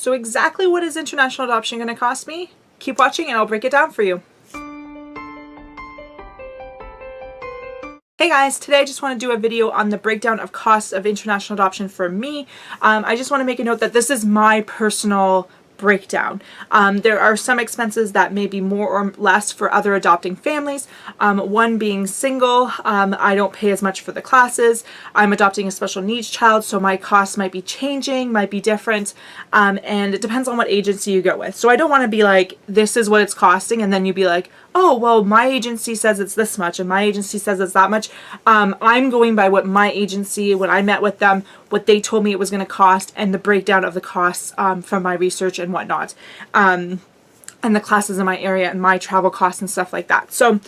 So exactly what is international adoption going to cost me? Keep watching and I'll break it down for you. Hey guys, today I just want to do a video on the breakdown of costs of international adoption for me. I just want to make a note that this is my personal breakdown. There are some expenses that may be more or less for other adopting families. One being single, I don't pay as much for the classes. I'm adopting a special needs child, so my costs might be changing, might be different, and it depends on what agency you go with. So I don't want to be like, this is what it's costing, and then you be like, oh, well, my agency says it's this much, and my agency says it's that much. I'm going by what my agency, when I met with them, what they told me it was going to cost, and the breakdown of the costs from my research and whatnot, and the classes in my area and my travel costs and stuff like that. So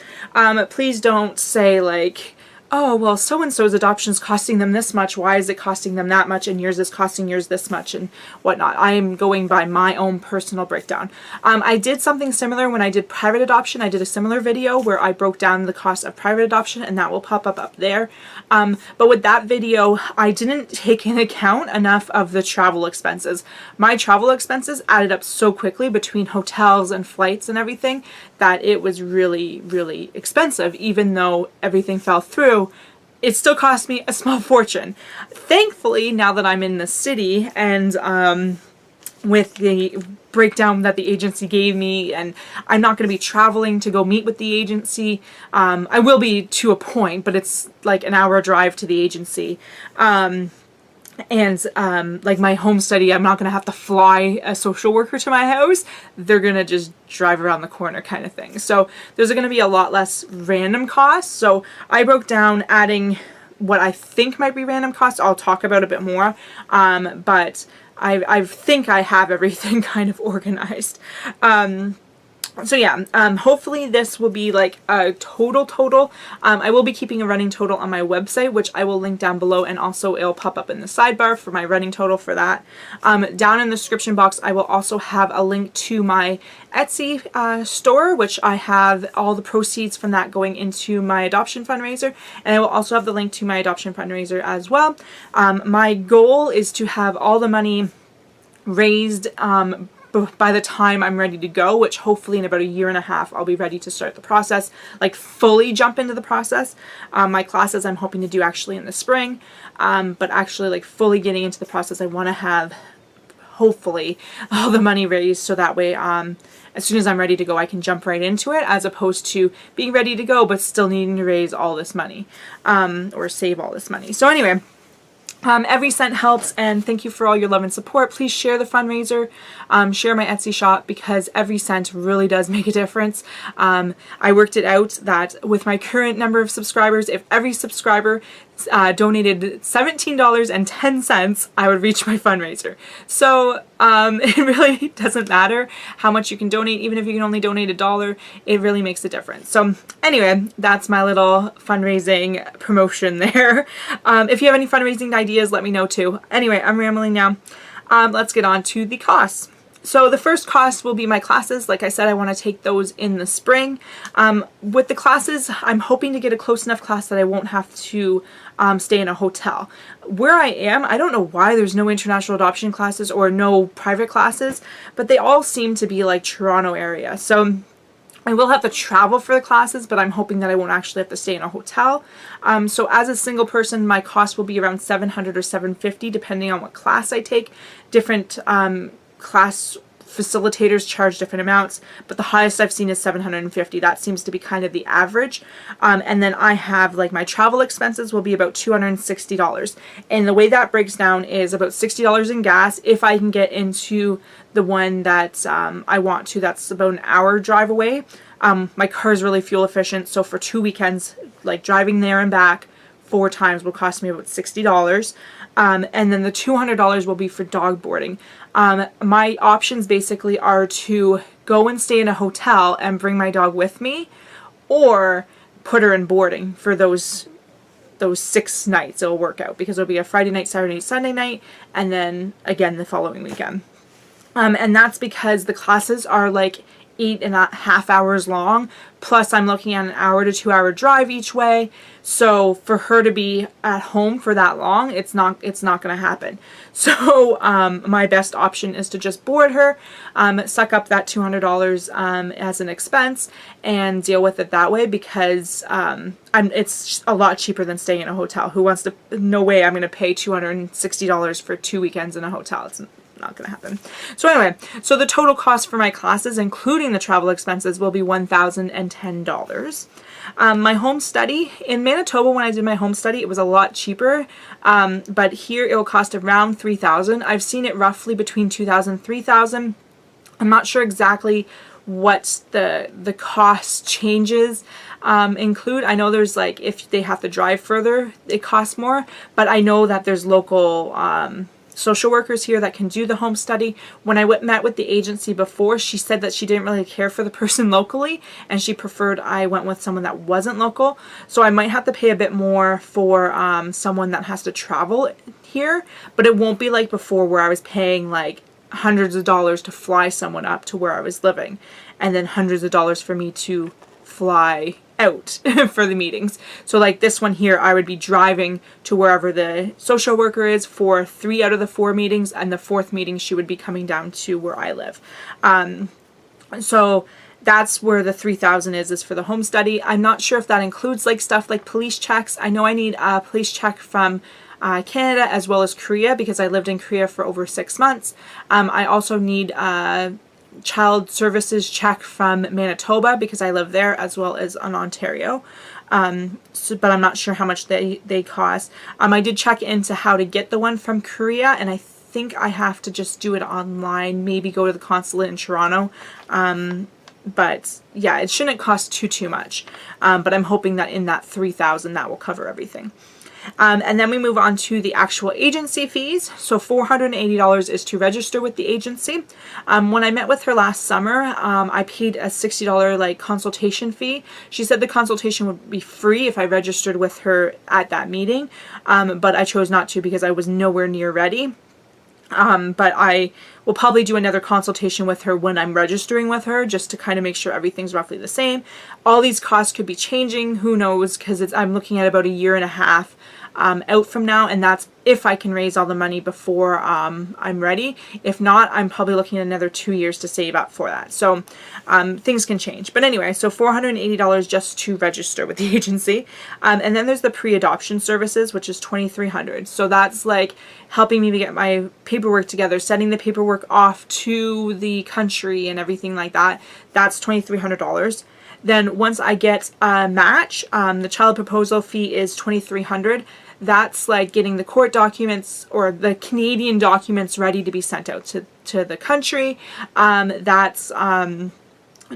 please don't say like, oh, well, so-and-so's adoption is costing them this much, why is it costing them that much, and yours is costing yours this much, and whatnot. I am going by my own personal breakdown. I did something similar when I did private adoption. I did a similar video where I broke down the cost of private adoption, and that will pop up there. But with that video, I didn't take into account enough of the travel expenses. My travel expenses added up so quickly between hotels and flights and everything that it was really, really expensive. Even though everything fell through, it still cost me a small fortune. Thankfully, now that I'm in the city and with the breakdown that the agency gave me, and I'm not going to be traveling to go meet with the agency. I will be to a point, but it's like an hour drive to the agency. Like my home study, I'm not going to have to fly a social worker to my house. They're going to just drive around the corner kind of thing. So there's going to be a lot less random costs. So I broke down adding what I think might be random costs. I'll talk about a bit more. But I think I have everything kind of organized. So yeah, hopefully this will be like a total. I will be keeping a running total on my website, which I will link down below, and also it'll pop up in the sidebar for my running total for that. Down in the description box, I will also have a link to my Etsy store, which I have all the proceeds from that going into my adoption fundraiser, and I will also have the link to my adoption fundraiser as well. My goal is to have all the money raised by the time I'm ready to go, which hopefully in about a year and a half I'll be ready to start the process, like fully jump into the process. My classes I'm hoping to do actually in the spring, but actually like fully getting into the process, I want to have hopefully all the money raised, so that way as soon as I'm ready to go I can jump right into it, as opposed to being ready to go but still needing to raise all this money or save all this money. So anyway, every cent helps, and thank you for all your love and support. Please share the fundraiser, share my Etsy shop, because every cent really does make a difference. I worked it out that with my current number of subscribers, if every subscriber donated $17.10, I would reach my fundraiser. So it really doesn't matter how much you can donate. Even if you can only donate $1, it really makes a difference. So anyway, that's my little fundraising promotion there. If you have any fundraising ideas, let me know too. Anyway, I'm rambling now. Let's get on to the costs. So the first cost will be my classes. Like I said, I want to take those in the spring. With the classes, I'm hoping to get a close enough class that I won't have to stay in a hotel. Where I am, I don't know why there's no international adoption classes or no private classes, but they all seem to be like Toronto area. So I will have to travel for the classes, but I'm hoping that I won't actually have to stay in a hotel. So as a single person, my cost will be around $700 or $750, depending on what class I take. Different class facilitators charge different amounts, but the highest I've seen is $750. That seems to be kind of the average. And then I have like my travel expenses will be about $260. And the way that breaks down is about $60 in gas if I can get into the one that I want to. That's about an hour drive away. My car is really fuel efficient, so for 2 weekends, like driving there and back 4 times will cost me about $60. And then the $200 will be for dog boarding. My options basically are to go and stay in a hotel and bring my dog with me, or put her in boarding for those 6 nights. It'll work out because it'll be a Friday night, Saturday night, Sunday night, and then again the following weekend. And that's because the classes are like 8.5 hours long, plus I'm looking at an hour to 2 hour drive each way. So for her to be at home for that long, it's not going to happen. So my best option is to just board her, suck up that $200 as an expense, and deal with it that way, because it's a lot cheaper than staying in a hotel. Who wants to? No way I'm going to pay $260 for 2 weekends in a hotel. It's not going to happen. So anyway, so the total cost for my classes, including the travel expenses, will be $1,010. My home study in Manitoba, when I did my home study, it was a lot cheaper, but here it will cost around $3,000. I've seen it roughly between $2,000 and $3,000. I'm not sure exactly what the cost changes include. I know there's like, if they have to drive further, it costs more, but I know that there's local social workers here that can do the home study. When I met with the agency before, she said that she didn't really care for the person locally, and she preferred I went with someone that wasn't local. So I might have to pay a bit more for someone that has to travel here, but it won't be like before where I was paying like hundreds of dollars to fly someone up to where I was living, and then hundreds of dollars for me to fly out for the meetings. So like this one here, I would be driving to wherever the social worker is for 3 out of the 4 meetings, and the 4th meeting she would be coming down to where I live. So that's where the $3,000 is for the home study. I'm not sure if that includes like stuff like police checks. I know I need a police check from Canada as well as Korea, because I lived in Korea for over 6 months. I also need child services check from Manitoba, because I live there, as well as in Ontario. But I'm not sure how much they cost. I did check into how to get the one from Korea, and I think I have to just do it online, maybe go to the consulate in Toronto. But yeah, it shouldn't cost too much. But I'm hoping that in that $3,000 that will cover everything. And then we move on to the actual agency fees. So $480 is to register with the agency. When I met with her last summer, I paid a $60 like consultation fee. She said the consultation would be free if I registered with her at that meeting, but I chose not to because I was nowhere near ready. But I will probably do another consultation with her when I'm registering with her, just to kind of make sure everything's roughly the same. All these costs could be changing, who knows, because I'm looking at about a year and a half out from now, and that's if I can raise all the money before I'm ready. If not, I'm probably looking at another 2 years to save up for that. So things can change. But anyway, so $480 just to register with the agency. And then there's the pre-adoption services, which is $2,300. So that's like helping me to get my paperwork together, sending the paperwork off to the country and everything like that. That's $2,300. Then once I get a match, the child proposal fee is $2,300. That's like getting the court documents or the Canadian documents ready to be sent out to the country. That's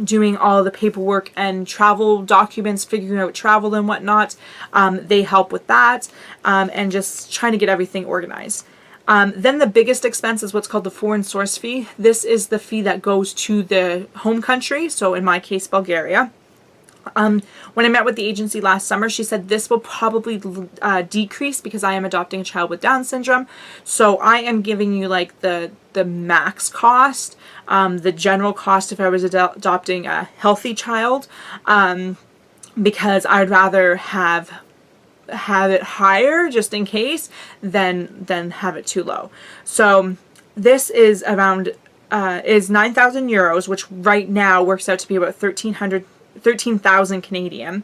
doing all the paperwork and travel documents, figuring out travel and whatnot. They help with that, and just trying to get everything organized. Then the biggest expense is what's called the foreign source fee. This is the fee that goes to the home country, so in my case, Bulgaria. When I met with the agency last summer, she said this will probably decrease because I am adopting a child with Down syndrome. So I am giving you like the max cost, the general cost if I was adopting a healthy child, because I'd rather have it higher just in case than have it too low. So this is around is 9,000 euros, which right now works out to be about 13,000 Canadian,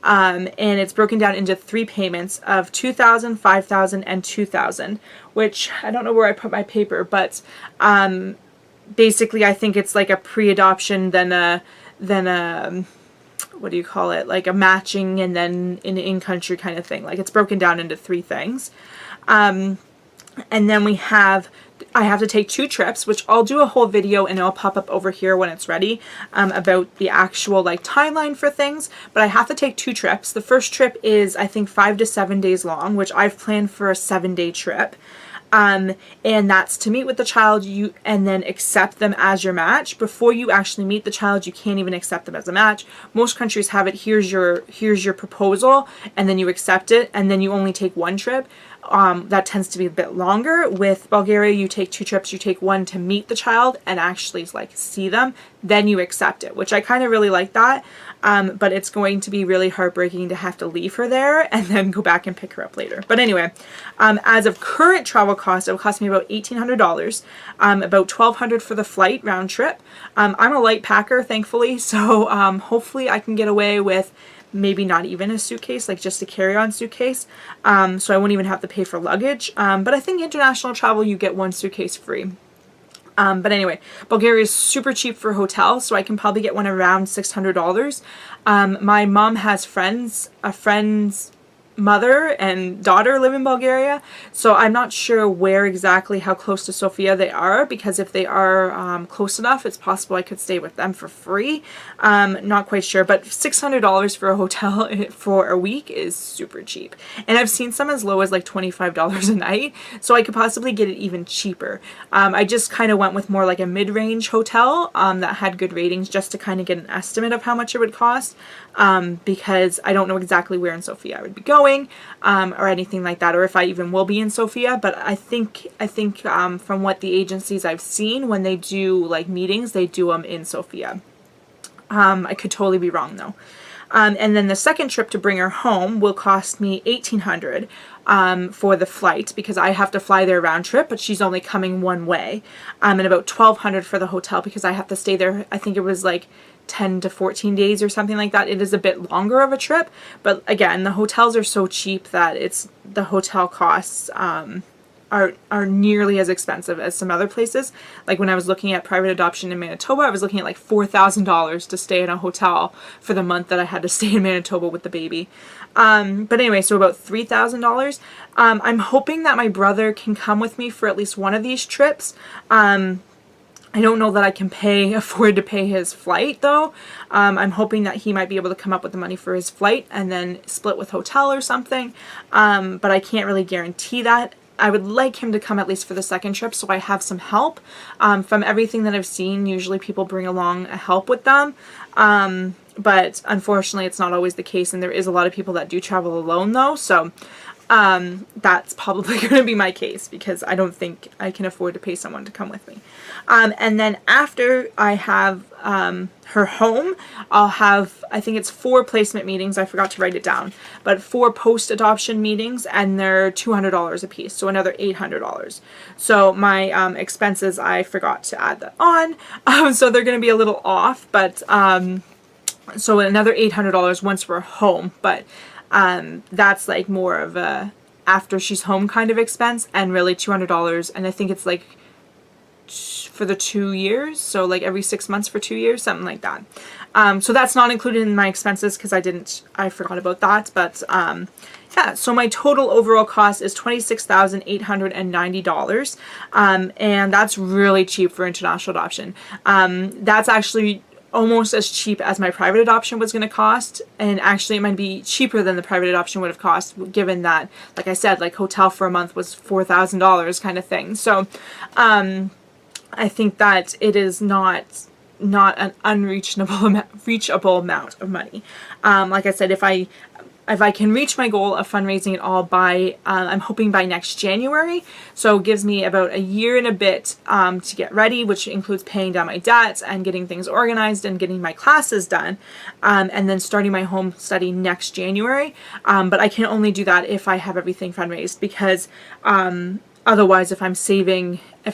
and it's broken down into 3 payments of 2,000, 5,000, and 2,000, which I don't know where I put my paper, but basically I think it's like a pre-adoption, then a what do you call it, like a matching, and then an in-country kind of thing. Like it's broken down into 3 things. And then I have to take 2 trips, which I'll do a whole video and it'll pop up over here when it's ready, about the actual like timeline for things. But I have to take 2 trips. The first trip is I think 5 to 7 days long, which I've planned for a 7-day trip. And that's to meet with the child, and then accept them as your match. Before you actually meet the child, you can't even accept them as a match. Most countries have it, here's your proposal, and then you accept it, and then you only take 1 trip. that tends to be a bit longer. With Bulgaria, you take 2 trips. You take one to meet the child and actually like see them, then you accept it, which I kind of really like that. But it's going to be really heartbreaking to have to leave her there and then go back and pick her up later. But anyway, as of current travel cost, it will cost me about $1,800, about $1,200 for the flight round trip. I'm a light packer, thankfully, so hopefully I can get away with maybe not even a suitcase, like just a carry-on suitcase, so I won't even have to pay for luggage. But I think international travel, you get 1 suitcase free. But anyway, Bulgaria is super cheap for hotels, so I can probably get one around $600. My mom has a friend's mother and daughter live in Bulgaria, so I'm not sure where exactly, how close to Sofia they are, because if they are close enough, it's possible I could stay with them for free. Not quite sure, but $600 for a hotel for a week is super cheap. And I've seen some as low as like $25 a night, so I could possibly get it even cheaper. I just kind of went with more like a mid-range hotel that had good ratings, just to kind of get an estimate of how much it would cost, because I don't know exactly where in Sofia I would be going, or anything like that, or if I even will be in Sofia. But I think from what the agencies I've seen, when they do like meetings, they do them in Sofia. I could totally be wrong though. And then the second trip to bring her home will cost me $1,800 for the flight, because I have to fly there round trip, but she's only coming one way, and about $1,200 for the hotel, because I have to stay there. I think it was like 10 to 14 days or something like that. It is a bit longer of a trip, but again, the hotels are so cheap that the hotel costs are nearly as expensive as some other places. Like when I was looking at private adoption in Manitoba, I was looking at like $4,000 to stay in a hotel for the month that I had to stay in Manitoba with the baby. But anyway, so about $3,000. I'm hoping that my brother can come with me for at least one of these trips. I don't know that I can afford to pay his flight though. I'm hoping that he might be able to come up with the money for his flight and then split with hotel or something. But I can't really guarantee that. I would like him to come at least for the second trip, so I have some help. From everything that I've seen, usually people bring along a help with them. But unfortunately, it's not always the case, and there is a lot of people that do travel alone though. So that's probably going to be my case, because I don't think I can afford to pay someone to come with me. And then after I have her home, I'll have, I think it's 4 placement meetings. I forgot to write it down, but 4 post-adoption meetings, and they're $200 a piece, so another $800. So my expenses, I forgot to add that on, so they're going to be a little off, but so another $800 once we're home, but that's like more of a after she's home kind of expense, and really $200, and I think it's like for the 2 years, so like every 6 months for 2 years, something like that. So that's not included in my expenses, because I forgot about that. But yeah, so my total overall cost is $26,890, and that's really cheap for international adoption. That's actually almost as cheap as my private adoption was going to cost, and actually it might be cheaper than the private adoption would have cost, given that, like I said, like hotel for a month was $4,000 kind of thing. So I think that it is not an reachable amount of money. Like I said, if I can reach my goal of fundraising it all by, I'm hoping by next January, so it gives me about a year and a bit to get ready, which includes paying down my debts and getting things organized and getting my classes done, and then starting my home study next January. But I can only do that if I have everything fundraised, because otherwise, if I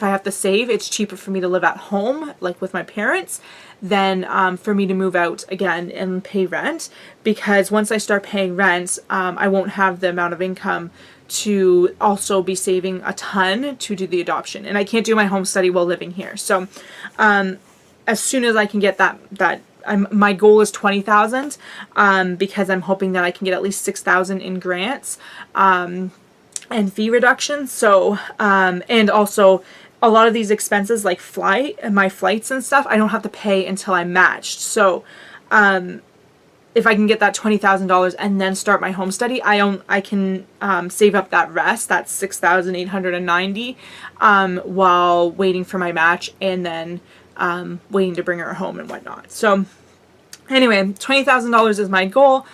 have to save, it's cheaper for me to live at home, like with my parents, than for me to move out again and pay rent, because once I start paying rent, I won't have the amount of income to also be saving a ton to do the adoption, and I can't do my home study while living here. So as soon as I can get that my goal is $20,000, because I'm hoping that I can get at least $6,000 in grants and fee reductions. So and also a lot of these expenses, like my flights and stuff, I don't have to pay until I'm matched. So if I can get that $20,000 and then start my home study, I can save up that rest, that's $6,890, while waiting for my match, and then waiting to bring her home and whatnot. So Anyway, $20,000 is my goal.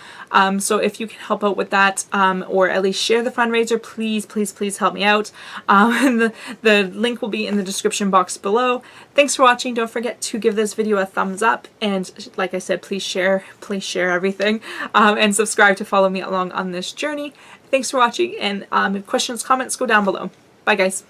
So if you can help out with that, or at least share the fundraiser, please, please, please help me out. The link will be in the description box below. Thanks for watching. Don't forget to give this video a thumbs up. And like I said, please share everything, and subscribe to follow me along on this journey. Thanks for watching. And if questions, comments, go down below. Bye guys.